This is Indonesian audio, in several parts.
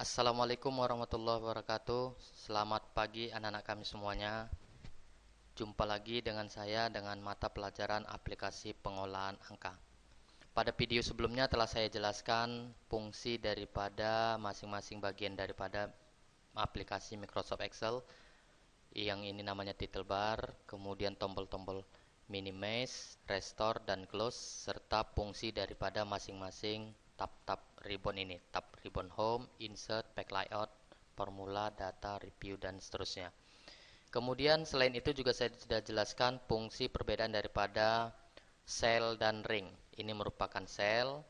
Assalamualaikum warahmatullahi wabarakatuh. Selamat pagi anak-anak kami semuanya. Jumpa lagi dengan saya dengan mata pelajaran aplikasi pengolahan angka. Pada video sebelumnya telah saya jelaskan fungsi daripada masing-masing bagian daripada aplikasi Microsoft Excel. Yang ini namanya title bar, kemudian tombol-tombol minimize, restore, dan close, serta fungsi daripada masing-masing tab-tab ribbon ini, tab ribbon home, insert, pack layout, formula, data, review, dan seterusnya. Kemudian selain itu juga saya sudah jelaskan fungsi perbedaan daripada cell dan ring. Ini merupakan cell,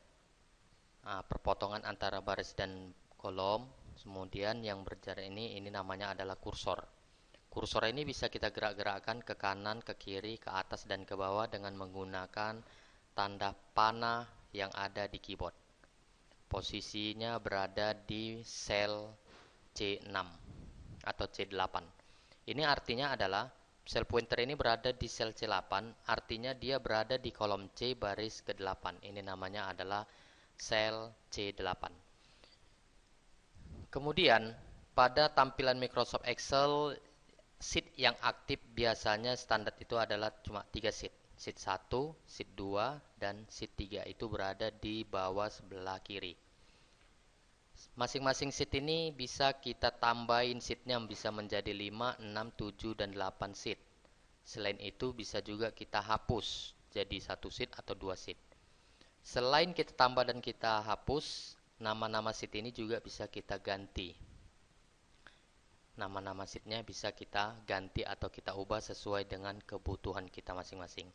perpotongan antara baris dan kolom. Kemudian yang berjarak ini namanya adalah kursor. Kursor ini bisa kita gerak-gerakkan ke kanan, ke kiri, ke atas, dan ke bawah dengan menggunakan tanda panah yang ada di keyboard. Posisinya berada di sel C6 atau C8. Ini artinya adalah sel pointer ini berada di sel C8, artinya dia berada di kolom C baris ke-8. Ini namanya adalah sel C8. Kemudian pada tampilan Microsoft Excel, sheet yang aktif biasanya standar itu adalah cuma 3 sheet. Sheet 1, sheet 2, dan sheet 3 itu berada di bawah sebelah kiri. Masing-masing sheet ini bisa kita tambahin sheetnya, bisa menjadi 5, 6, 7, dan 8 sheet. Selain itu bisa juga kita hapus jadi 1 sheet atau 2 sheet. Selain kita tambah dan kita hapus, nama-nama sheet ini juga bisa kita ganti. Nama-nama sheetnya bisa kita ganti atau kita ubah sesuai dengan kebutuhan kita masing-masing.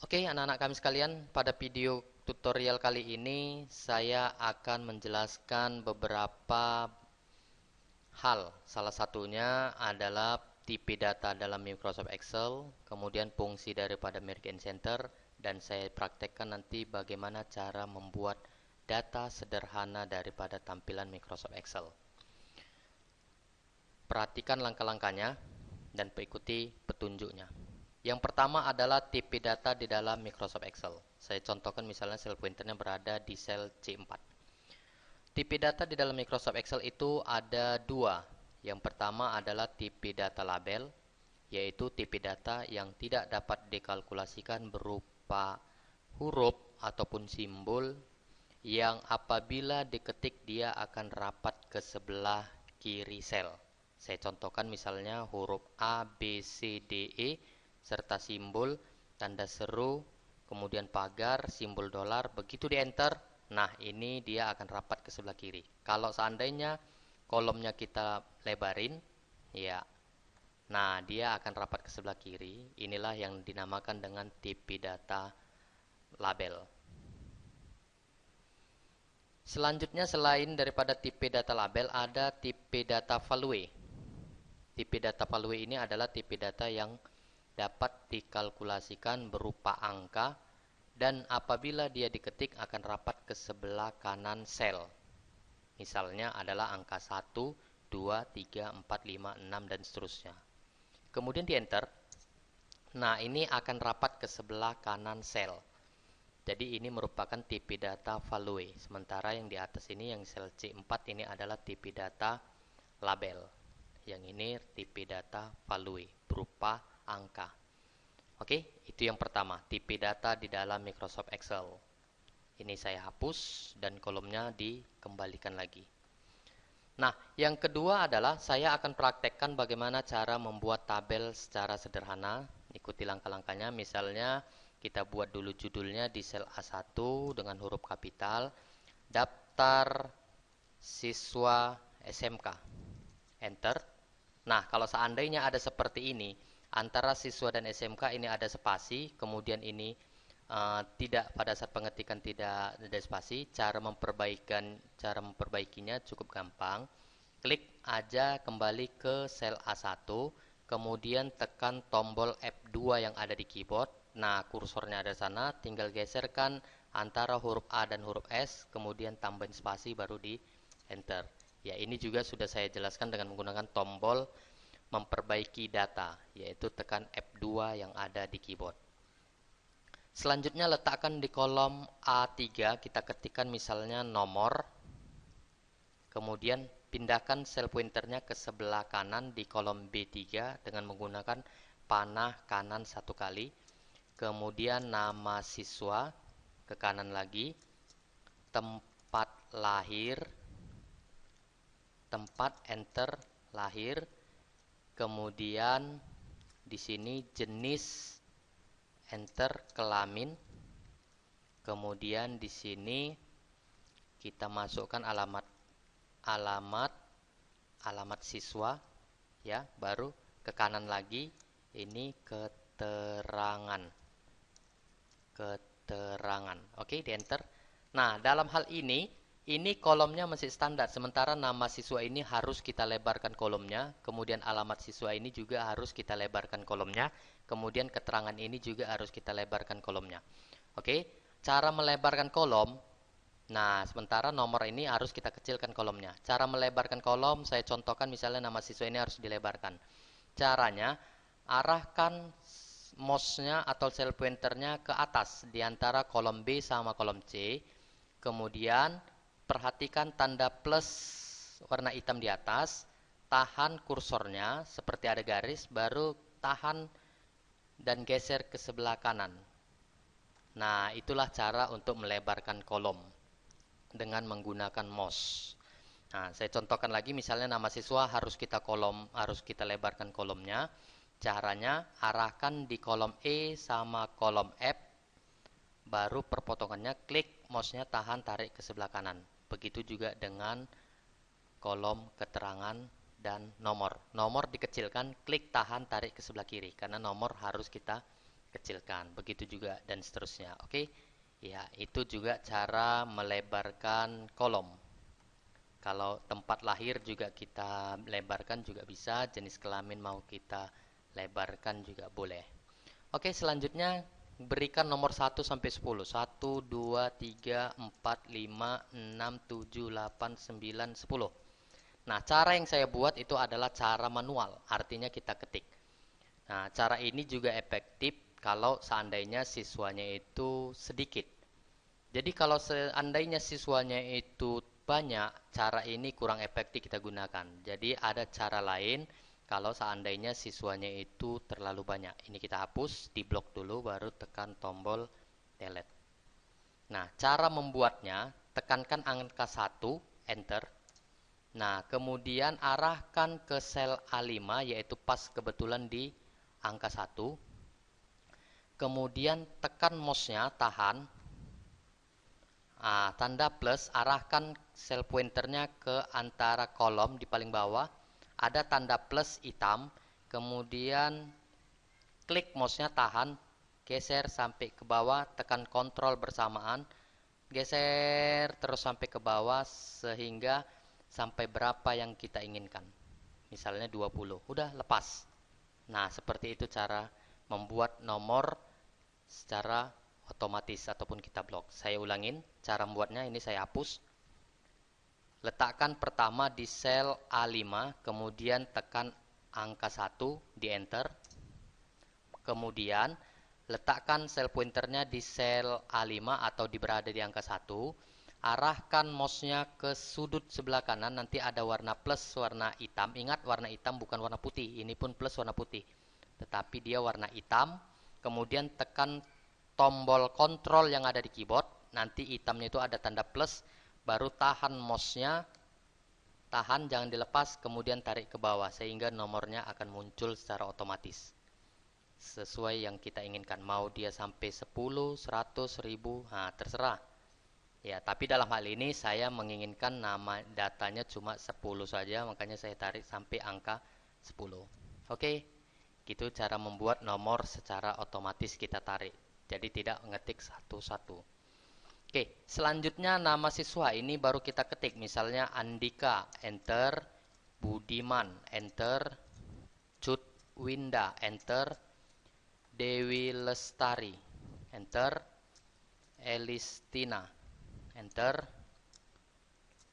Oke, anak-anak kami sekalian, pada video tutorial kali ini saya akan menjelaskan beberapa hal. Salah satunya adalah tipe data dalam Microsoft Excel, kemudian fungsi daripada Merge Center, dan saya praktekkan nanti bagaimana cara membuat data sederhana daripada tampilan Microsoft Excel. Perhatikan langkah-langkahnya dan ikuti petunjuknya. Yang pertama adalah tipe data di dalam Microsoft Excel. Saya contohkan misalnya sel pointernya berada di sel C4. Tipe data di dalam Microsoft Excel itu ada dua. Yang pertama adalah tipe data label, yaitu tipe data yang tidak dapat dikalkulasikan berupa huruf ataupun simbol yang apabila diketik dia akan rapat ke sebelah kiri sel. Saya contohkan misalnya huruf A, B, C, D, E, serta simbol, tanda seru, kemudian pagar, simbol dolar. Begitu di enter, nah ini dia akan rapat ke sebelah kiri. Kalau seandainya kolomnya kita lebarin, ya, nah dia akan rapat ke sebelah kiri. Inilah yang dinamakan dengan tipe data label. Selanjutnya selain daripada tipe data label, ada tipe data value. Tipe data value ini adalah tipe data yang dapat dikalkulasikan berupa angka dan apabila dia diketik akan rapat ke sebelah kanan sel. Misalnya adalah angka 1, 2, 3, 4, 5, 6, dan seterusnya. Kemudian di enter. Nah, ini akan rapat ke sebelah kanan sel. Jadi ini merupakan tipe data value. Sementara yang di atas ini yang sel C4 ini adalah tipe data label. Yang ini tipe data value berupa angka. Oke, itu yang pertama, tipe data di dalam Microsoft Excel. Ini saya hapus dan kolomnya dikembalikan lagi. Nah, yang kedua adalah saya akan praktekkan bagaimana cara membuat tabel secara sederhana. Ikuti langkah-langkahnya. Misalnya kita buat dulu judulnya di sel A1 dengan huruf kapital, daftar siswa SMK. Enter. Nah, kalau seandainya ada seperti ini, antara siswa dan SMK ini ada spasi, kemudian ini tidak, pada saat pengetikan tidak ada spasi, cara memperbaikinya cukup gampang. Klik aja kembali ke sel A1, kemudian tekan tombol F2 yang ada di keyboard. Nah, kursornya ada sana, tinggal geserkan antara huruf A dan huruf S, kemudian tambahin spasi baru di enter. Ya, ini juga sudah saya jelaskan dengan menggunakan tombol memperbaiki data, yaitu tekan F2 yang ada di keyboard. Selanjutnya letakkan di kolom A3, kita ketikkan misalnya nomor. Kemudian pindahkan sel pointernya ke sebelah kanan di kolom B3 dengan menggunakan panah kanan 1 kali. Kemudian nama siswa ke kanan lagi, tempat lahir, tempat enter lahir, kemudian di sini jenis enter kelamin, kemudian di sini kita masukkan alamat siswa, ya, baru ke kanan lagi ini keterangan. Oke, di enter. Nah, dalam hal ini kolomnya masih standar, sementara nama siswa ini harus kita lebarkan kolomnya, kemudian alamat siswa ini juga harus kita lebarkan kolomnya, kemudian keterangan ini juga harus kita lebarkan kolomnya. Oke, cara melebarkan kolom. Nah, sementara nomor ini harus kita kecilkan kolomnya. Cara melebarkan kolom, saya contohkan misalnya nama siswa ini harus dilebarkan. Caranya, arahkan mouse-nya atau sel pointernya ke atas di antara kolom B sama kolom C. Kemudian perhatikan tanda plus warna hitam di atas, tahan kursornya seperti ada garis, baru tahan dan geser ke sebelah kanan. Nah, itulah cara untuk melebarkan kolom dengan menggunakan mouse. Nah, saya contohkan lagi, misalnya nama siswa harus kita lebarkan kolomnya. Caranya, arahkan di kolom E sama kolom F, baru perpotongannya klik mouse-nya, tahan, tarik ke sebelah kanan. Begitu juga dengan kolom keterangan dan nomor. Nomor dikecilkan, klik tahan, tarik ke sebelah kiri, karena nomor harus kita kecilkan. Begitu juga dan seterusnya. Oke, ya, itu juga cara melebarkan kolom. Kalau tempat lahir juga kita lebarkan juga bisa, jenis kelamin mau kita lebarkan juga boleh. Oke, selanjutnya berikan nomor 1 sampai 10. 1, 2, 3, 4, 5, 6, 7, 8, 9, 10. Nah, cara yang saya buat itu adalah cara manual, artinya kita ketik. Nah, cara ini juga efektif kalau seandainya siswanya itu sedikit. Jadi kalau seandainya siswanya itu banyak, cara ini kurang efektif kita gunakan. Jadi ada cara lain kalau seandainya siswanya itu terlalu banyak. Ini kita hapus, diblok dulu, baru tekan tombol delete. Nah, cara membuatnya, tekankan angka 1, enter. Nah, kemudian arahkan ke sel A5, yaitu pas kebetulan di angka 1. Kemudian tekan mouse-nya, tahan. Nah, tanda plus, arahkan sel pointernya ke antara kolom di paling bawah. Ada tanda plus hitam, kemudian klik mouse-nya, tahan, geser sampai ke bawah, tekan kontrol bersamaan, geser terus sampai ke bawah sehingga sampai berapa yang kita inginkan. Misalnya 20, udah lepas. Nah, seperti itu cara membuat nomor secara otomatis ataupun kita blok. Saya ulangin cara membuatnya, ini saya hapus. Letakkan pertama di sel A5, kemudian tekan angka 1 di enter. Kemudian letakkan sel pointernya di sel A5 atau berada di angka 1. Arahkan mouse-nya ke sudut sebelah kanan, nanti ada warna plus warna hitam. Ingat, warna hitam bukan warna putih, ini pun plus warna putih, tetapi dia warna hitam. Kemudian tekan tombol kontrol yang ada di keyboard, nanti hitamnya itu ada tanda plus, baru tahan mouse-nya, tahan jangan dilepas, kemudian tarik ke bawah sehingga nomornya akan muncul secara otomatis sesuai yang kita inginkan. Mau dia sampai 10, 100, 1000, nah terserah. Ya, tapi dalam hal ini saya menginginkan nama datanya cuma 10 saja, makanya saya tarik sampai angka 10. Oke, gitu cara membuat nomor secara otomatis kita tarik. Jadi tidak ngetik satu-satu. Oke, selanjutnya nama siswa ini baru kita ketik. Misalnya Andika, enter. Budiman, enter. Cutwinda, enter. Dewi Lestari, enter. Elistina, enter.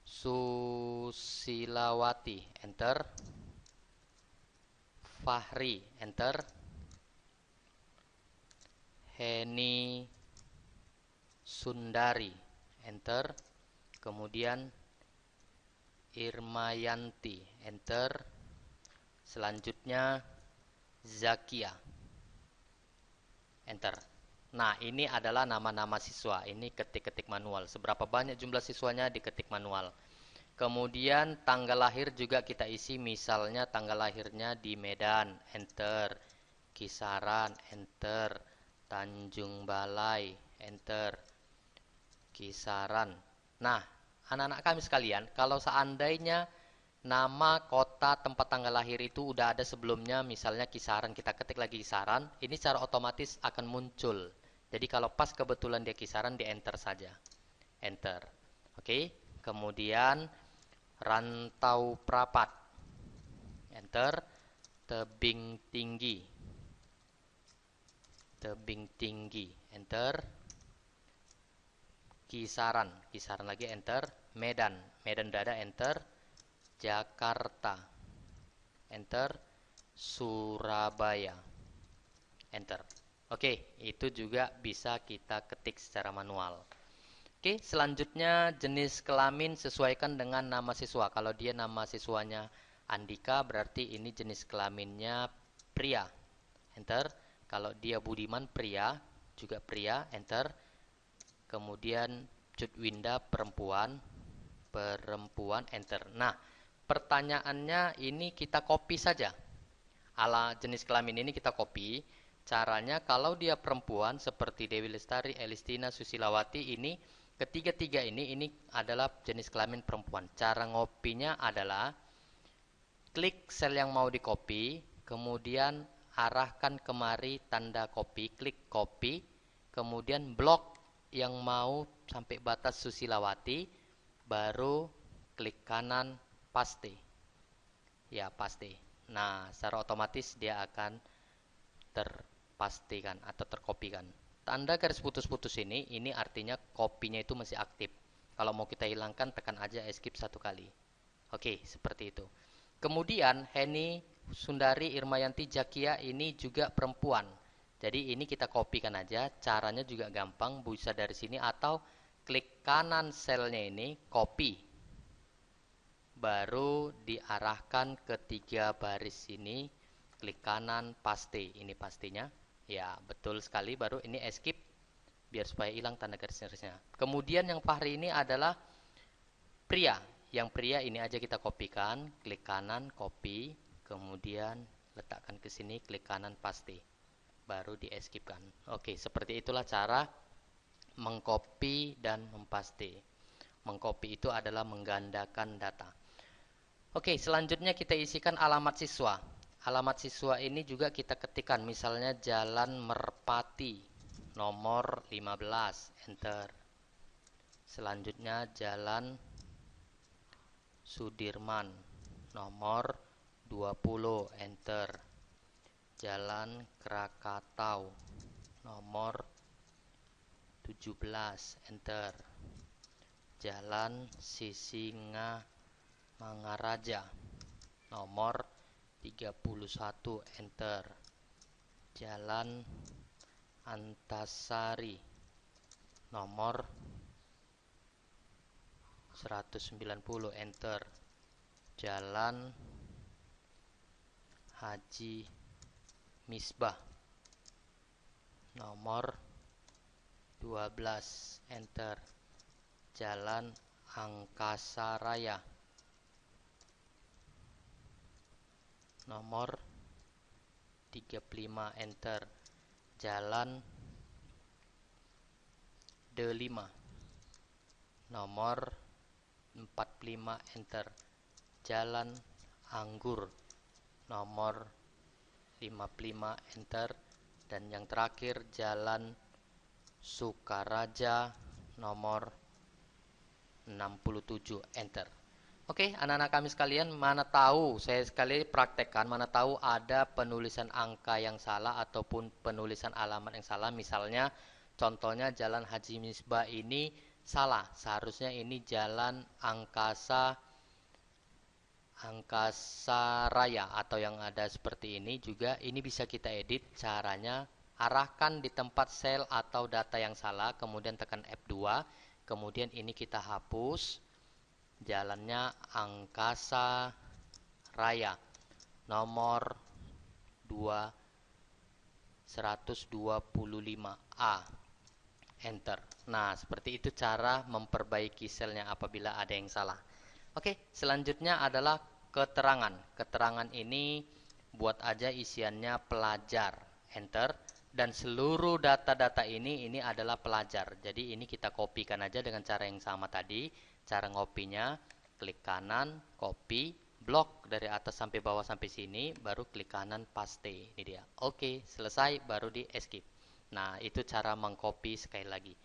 Susilawati, enter. Fahri, enter. Heni Sundari, enter. Kemudian Irmayanti, enter. Selanjutnya Zakia, enter. Nah, ini adalah nama-nama siswa. Ini ketik-ketik manual. Seberapa banyak jumlah siswanya diketik manual. Kemudian tanggal lahir juga kita isi, misalnya tanggal lahirnya di Medan, enter. Kisaran, enter. Tanjung Balai, enter. Kisaran. Nah, anak-anak kami sekalian, kalau seandainya nama kota tempat tanggal lahir itu udah ada sebelumnya, misalnya Kisaran, kita ketik lagi Kisaran, ini secara otomatis akan muncul. Jadi kalau pas kebetulan dia Kisaran, di enter saja. Enter. Oke. Kemudian Rantau Prapat, enter. Tebing Tinggi, Tebing Tinggi, enter. Kisaran, Kisaran lagi, enter. Medan, Medan udah ada, enter. Jakarta, enter. Surabaya, enter. Oke, itu juga bisa kita ketik secara manual. Oke, selanjutnya jenis kelamin sesuaikan dengan nama siswa. Kalau dia nama siswanya Andika, berarti ini jenis kelaminnya pria, enter. Kalau dia Budiman, pria, juga pria, enter. Kemudian Cutwinda, perempuan, perempuan, enter. Nah, pertanyaannya ini kita copy saja. Ala jenis kelamin ini kita copy. Caranya kalau dia perempuan seperti Dewi Lestari, Elistina, Susilawati, ini ketiga-tiga ini adalah jenis kelamin perempuan. Cara ngopinya adalah klik sel yang mau di copy, kemudian arahkan kemari tanda copy, klik copy, kemudian blok yang mau sampai batas Susilawati, baru klik kanan paste. Ya, paste. Nah, secara otomatis dia akan terpastikan atau terkopikan. Tanda garis putus-putus ini artinya kopinya itu masih aktif. Kalau mau kita hilangkan, tekan aja escape satu kali. Oke, seperti itu. Kemudian Heni Sundari Irmayanti Jakia ini juga perempuan. Jadi ini kita kopikan aja. Caranya juga gampang, bisa dari sini atau klik kanan selnya ini, copy. Baru diarahkan ke 3 baris ini, klik kanan paste. Ini pastinya. Ya, betul sekali. Baru ini escape biar supaya hilang tanda garis-garisnya. Kemudian yang Fahri ini adalah pria. Yang pria ini aja kita kopikan, klik kanan copy, kemudian letakkan ke sini, klik kanan paste. Baru di escape kan. Oke, seperti itulah cara mengcopy dan mempaste. Mengcopy itu adalah menggandakan data. Oke, selanjutnya kita isikan alamat siswa. Alamat siswa ini juga kita ketikkan, misalnya Jalan Merpati, nomor 15, enter. Selanjutnya Jalan Sudirman, nomor 20, enter. Jalan Krakatau, nomor 17, enter. Jalan Sisinga Mangaraja, nomor 31, enter. Jalan Antasari, nomor 190, enter. Jalan Haji Misbah, nomor 12, enter. Jalan Angkasa Raya, nomor 35, enter. Jalan D5, nomor 45, enter. Jalan Anggur, nomor 55, enter. Dan yang terakhir Jalan Sukaraja, nomor 67, enter. Oke, anak-anak kami sekalian, mana tahu, saya sekali praktekkan, mana tahu ada penulisan angka yang salah ataupun penulisan alamat yang salah. Misalnya, contohnya Jalan Haji Misbah ini salah. Seharusnya ini Jalan Angkasa Raya atau yang ada seperti ini juga. Ini bisa kita edit. Caranya, arahkan di tempat sel atau data yang salah, kemudian tekan F2. Kemudian ini kita hapus. jalannya Angkasa Raya nomor 125A. Enter. Nah, seperti itu cara memperbaiki selnya apabila ada yang salah. Oke, selanjutnya adalah keterangan. Keterangan ini buat aja isiannya pelajar. Enter. Dan seluruh data-data ini adalah pelajar. Jadi ini kita kopikan aja dengan cara yang sama tadi. Cara ngopinya, klik kanan, copy, blok dari atas sampai bawah sampai sini, baru klik kanan, paste. Ini dia. Oke, selesai, baru di escape. Nah, itu cara mengcopy sekali lagi.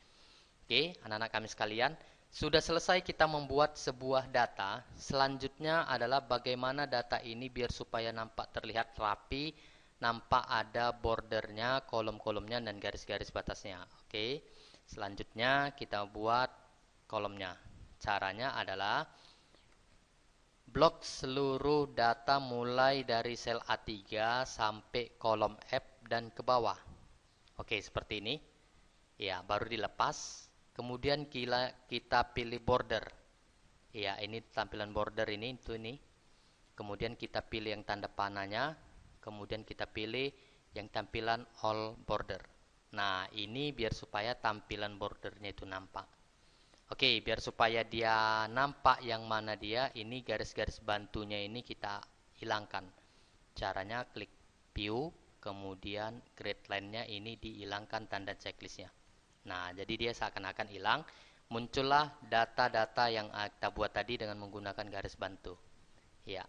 Oke, anak-anak kami sekalian, sudah selesai kita membuat sebuah data. Selanjutnya adalah bagaimana data ini biar supaya nampak terlihat rapi, nampak ada bordernya, kolom-kolomnya, dan garis-garis batasnya. Oke, selanjutnya kita buat kolomnya. Caranya adalah blok seluruh data mulai dari sel A3 sampai kolom F dan ke bawah. Oke, seperti ini. Ya, baru dilepas. Kemudian kita pilih border. Ya, ini tampilan border ini, itu ini. Kemudian kita pilih yang tanda panahnya. Kemudian kita pilih yang tampilan all border. Nah, ini biar supaya tampilan bordernya itu nampak. Oke, biar supaya dia nampak yang mana dia, ini garis-garis bantunya ini kita hilangkan. Caranya klik view. Kemudian grid line-nya ini dihilangkan tanda checklistnya. Nah, jadi dia seakan-akan hilang. Muncullah data-data yang kita buat tadi dengan menggunakan garis bantu. Ya,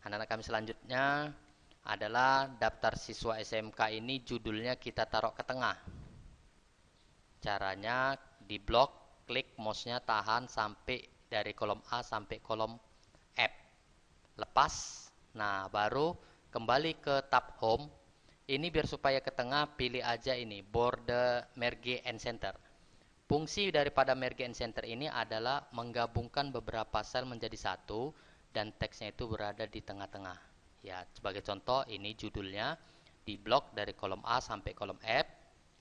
anak-anak kami selanjutnya adalah daftar siswa SMK ini judulnya kita taruh ke tengah. Caranya di blok, klik mouse-nya, tahan sampai dari kolom A sampai kolom F. Lepas. Nah, baru kembali ke tab home. Ini biar supaya ke tengah, pilih aja ini, border, merge, and center. Fungsi daripada merge and center ini adalah menggabungkan beberapa sel menjadi satu, dan teksnya itu berada di tengah-tengah. Ya, sebagai contoh, ini judulnya, di blok dari kolom A sampai kolom F,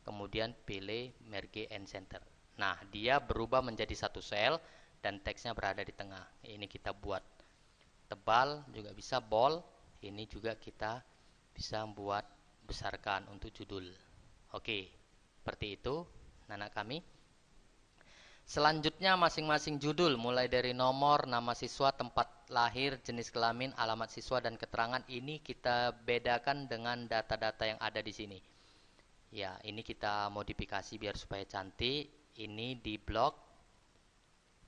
kemudian pilih merge and center. Nah, dia berubah menjadi satu sel, dan teksnya berada di tengah. Ini kita buat tebal, juga bisa bold, ini juga kita bisa buat besarkan untuk judul. Oke, seperti itu anak kami. Selanjutnya masing-masing judul mulai dari nomor, nama siswa, tempat lahir, jenis kelamin, alamat siswa, dan keterangan ini kita bedakan dengan data-data yang ada di sini. Ya, ini kita modifikasi biar supaya cantik. Ini di blok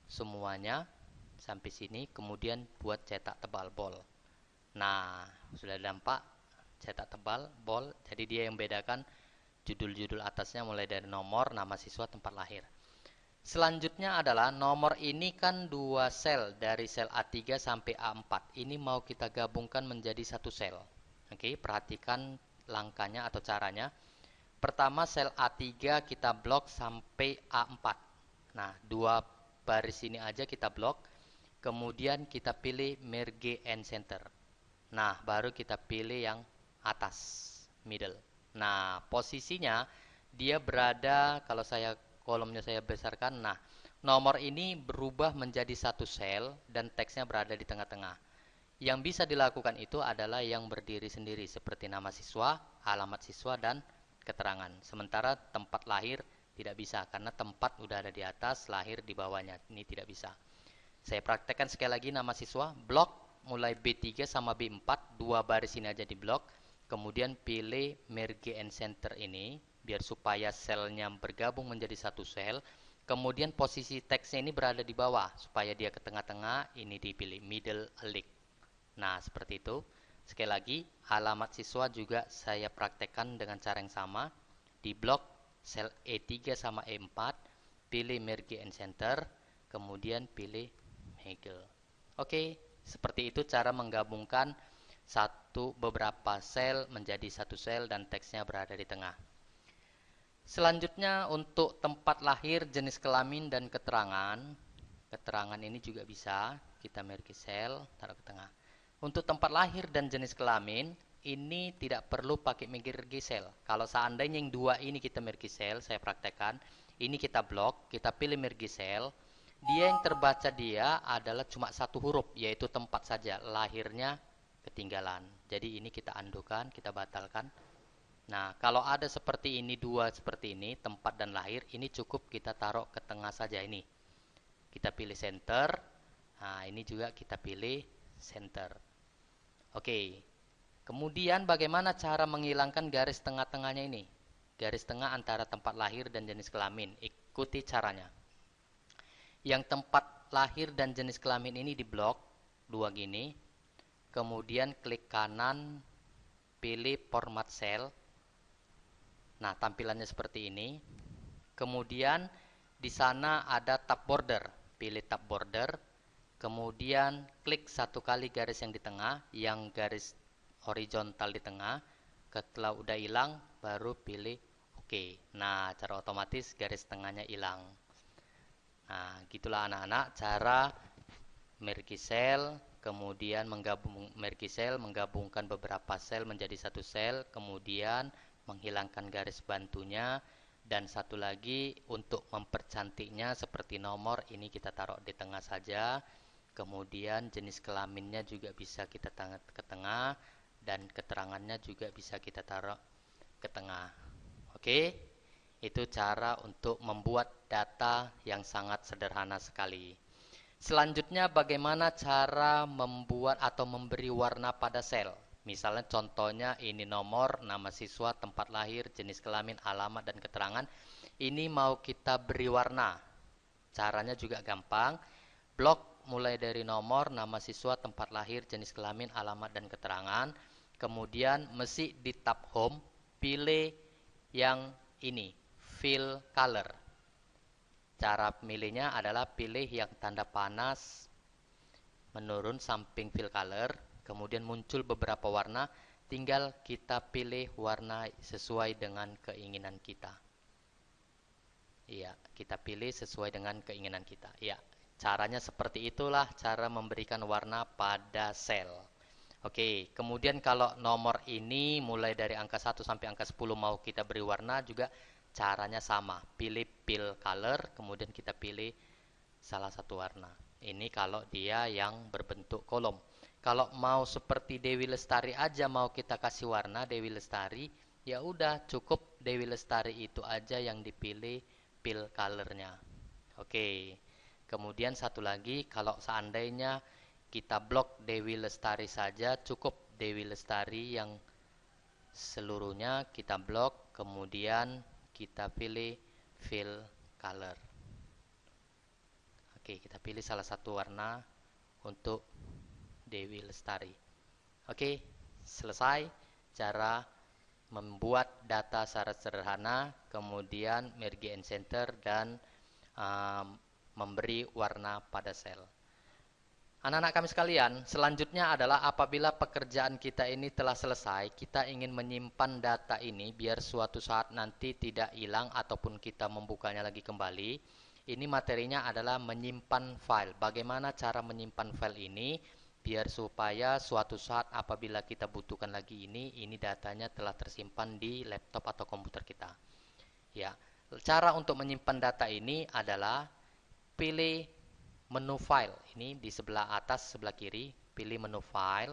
semuanya sampai sini, kemudian buat cetak tebal bold. Nah, sudah nampak cetak tebal, bold, jadi dia yang bedakan judul-judul atasnya mulai dari nomor, nama siswa, tempat lahir. Selanjutnya adalah nomor ini kan dua sel dari sel A3 sampai A4. Ini mau kita gabungkan menjadi satu sel. Oke, perhatikan langkahnya atau caranya. Pertama sel A3 kita blok sampai A4. Nah, dua baris ini aja kita blok. Kemudian kita pilih merge and center. Nah, baru kita pilih yang atas, middle. Nah, posisinya dia berada, kalau saya kolomnya saya besarkan, nah, nomor ini berubah menjadi satu sel dan teksnya berada di tengah-tengah. Yang bisa dilakukan itu adalah yang berdiri sendiri seperti nama siswa, alamat siswa, dan keterangan. Sementara tempat lahir tidak bisa karena tempat udah ada di atas, lahir di bawahnya. Ini tidak bisa. Saya praktekkan sekali lagi nama siswa, blok mulai B3 sama B4, dua baris ini aja di blok. Kemudian pilih merge and center ini biar supaya selnya bergabung menjadi satu sel. Kemudian posisi teksnya ini berada di bawah supaya dia ke tengah-tengah, ini dipilih middle aligned. Nah, seperti itu. Sekali lagi, alamat siswa juga saya praktekkan dengan cara yang sama. Di blok sel E3 sama E4, pilih merge and center, kemudian pilih middle. Oke, seperti itu cara menggabungkan beberapa sel menjadi satu sel dan teksnya berada di tengah. Selanjutnya untuk tempat lahir, jenis kelamin, dan keterangan. Keterangan ini juga bisa kita merge sel, taruh ke tengah. Untuk tempat lahir dan jenis kelamin, ini tidak perlu pakai merge sel. Kalau seandainya yang dua ini kita merge sel, saya praktekkan. Ini kita blok, kita pilih merge sel. Dia yang terbaca dia adalah cuma satu huruf, yaitu tempat saja, lahirnya ketinggalan. Jadi ini kita andukan, kita batalkan. Nah, kalau ada seperti ini, dua seperti ini, tempat dan lahir, ini cukup kita taruh ke tengah saja ini. Kita pilih center. Nah, ini juga kita pilih center. Oke. Kemudian bagaimana cara menghilangkan garis tengah-tengahnya ini? Garis tengah antara tempat lahir dan jenis kelamin. Ikuti caranya. Yang tempat lahir dan jenis kelamin ini diblok, dua gini. Kemudian klik kanan, pilih format cell. Nah, tampilannya seperti ini. Kemudian di sana ada tab border. Pilih tab border. Kemudian klik satu kali garis yang di tengah, yang garis horizontal di tengah. Setelah udah hilang, baru pilih OK. Nah, cara otomatis garis tengahnya hilang. Nah, gitulah anak-anak cara merge cell, kemudian menggabungkan beberapa sel menjadi satu sel, kemudian menghilangkan garis bantunya, dan satu lagi untuk mempercantiknya seperti nomor ini kita taruh di tengah saja. Kemudian jenis kelaminnya juga bisa kita taruh ke tengah, dan keterangannya juga bisa kita taruh ke tengah. Oke, itu cara untuk membuat data yang sangat sederhana sekali. Selanjutnya bagaimana cara membuat atau memberi warna pada sel. Misalnya contohnya ini nomor, nama siswa, tempat lahir, jenis kelamin, alamat, dan keterangan. Ini mau kita beri warna. Caranya juga gampang. Blok mulai dari nomor, nama siswa, tempat lahir, jenis kelamin, alamat, dan keterangan. Kemudian mesti di tab home, pilih yang ini, fill color. Cara milihnya adalah pilih yang tanda panas menurun samping fill color, kemudian muncul beberapa warna, tinggal kita pilih warna sesuai dengan keinginan kita. Iya, kita pilih sesuai dengan keinginan kita. Iya, caranya seperti itulah cara memberikan warna pada sel. Oke, kemudian kalau nomor ini mulai dari angka 1 sampai angka 10 mau kita beri warna juga caranya sama. Pilih fill color, kemudian kita pilih salah satu warna. Ini kalau dia yang berbentuk kolom. Kalau mau seperti Dewi Lestari aja mau kita kasih warna Dewi Lestari, ya udah cukup Dewi Lestari itu aja yang dipilih fill colornya. Oke. Kemudian satu lagi, kalau seandainya kita blok Dewi Lestari saja, cukup Dewi Lestari yang seluruhnya kita blok, kemudian kita pilih fill color. Oke, kita pilih salah satu warna untuk Dewi Lestari. Oke, selesai cara membuat data secara sederhana, kemudian merge and center, dan memberi warna pada sel. Anak-anak kami sekalian, selanjutnya adalah apabila pekerjaan kita ini telah selesai, kita ingin menyimpan data ini biar suatu saat nanti tidak hilang ataupun kita membukanya lagi kembali. Ini materinya adalah menyimpan file. Bagaimana cara menyimpan file ini biar supaya suatu saat apabila kita butuhkan lagi ini datanya telah tersimpan di laptop atau komputer kita. Ya, cara untuk menyimpan data ini adalah pilih menu file. Ini di sebelah atas, sebelah kiri, pilih menu file,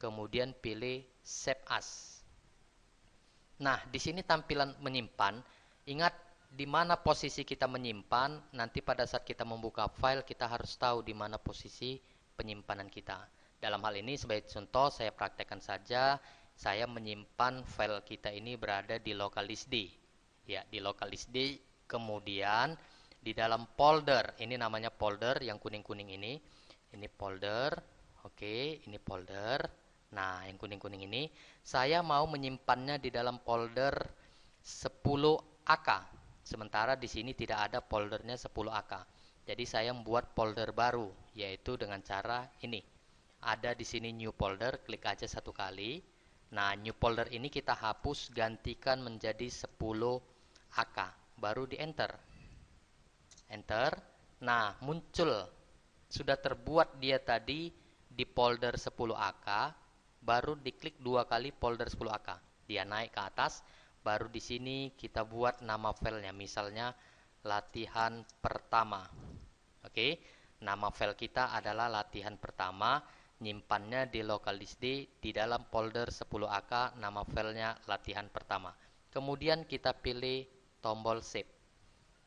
kemudian pilih save as. Nah, di sini tampilan menyimpan. Ingat di mana posisi kita menyimpan. Nanti pada saat kita membuka file, kita harus tahu di mana posisi penyimpanan kita. Dalam hal ini sebagai contoh, saya praktekkan saja. Saya menyimpan file kita ini berada di local disk D. Ya, di local disk D. Kemudian di dalam folder, ini namanya folder yang kuning-kuning ini folder. Oke, ini folder. Nah, yang kuning-kuning ini saya mau menyimpannya di dalam folder 10 AK. Sementara di sini tidak ada foldernya 10 AK. Jadi saya membuat folder baru, yaitu dengan cara ini. Ada di sini new folder, klik aja satu kali. Nah, new folder ini kita hapus, gantikan menjadi 10 AK. Baru di enter. Enter. Nah, muncul sudah terbuat dia tadi di folder 10 AK, baru diklik dua kali folder 10 AK. Dia naik ke atas, baru di sini kita buat nama filenya, misalnya latihan pertama. Oke, nama file kita adalah latihan pertama, nyimpannya di local disk D di dalam folder 10AK, nama filenya latihan pertama. Kemudian kita pilih tombol save.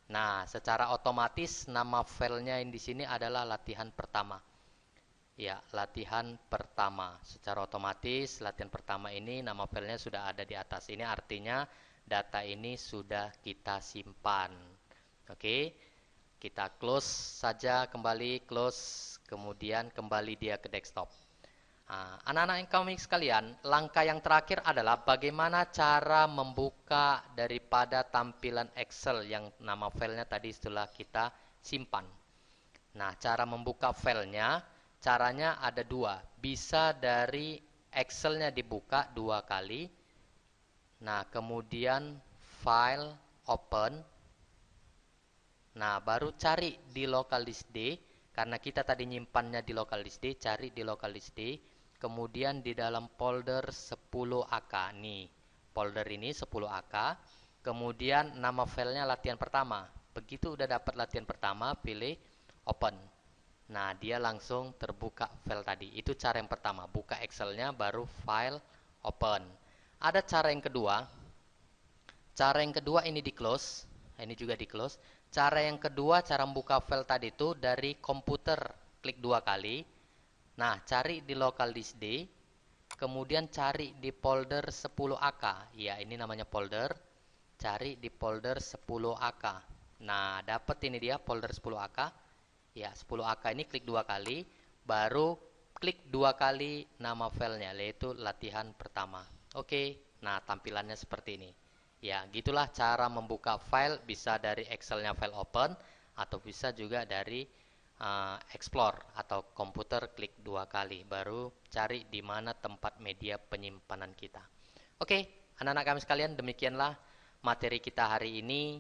Nah, secara otomatis nama filenya yang di sini adalah latihan pertama. Ya, latihan pertama. Secara otomatis latihan pertama ini nama filenya sudah ada di atas. Ini artinya data ini sudah kita simpan. Oke, kita close saja, kembali close, kemudian kembali dia ke desktop. Nah, anak-anak yang kami sekalian, langkah yang terakhir adalah bagaimana cara membuka daripada tampilan Excel yang nama filenya tadi setelah kita simpan. Nah, cara membuka filenya, caranya ada dua. Bisa dari Excelnya dibuka 2 kali. Nah, kemudian file, open. Nah, baru cari di local disk D. Karena kita tadi nyimpannya di local disk D, cari di local disk D. Kemudian di dalam folder 10AK. Nih, folder ini 10AK. Kemudian nama filenya latihan pertama. Begitu udah dapat latihan pertama, pilih open. Nah, dia langsung terbuka file tadi. Itu cara yang pertama, buka Excelnya baru file open. Ada cara yang kedua. Cara yang kedua ini di close. Ini juga di close. Cara yang kedua, cara membuka file tadi itu dari komputer, klik 2 kali. Nah, cari di local disk D. Kemudian cari di folder 10AK. Ya, ini namanya folder. Cari di folder 10AK. Nah, dapat ini dia folder 10AK. Ya, 10AK ini klik 2 kali, baru klik 2 kali nama filenya, yaitu latihan pertama. Oke, nah tampilannya seperti ini. Ya, gitulah cara membuka file, bisa dari Excelnya file open, atau bisa juga dari Explore atau komputer klik 2 kali, baru cari di mana tempat media penyimpanan kita. Oke, anak-anak kami sekalian, demikianlah materi kita hari ini.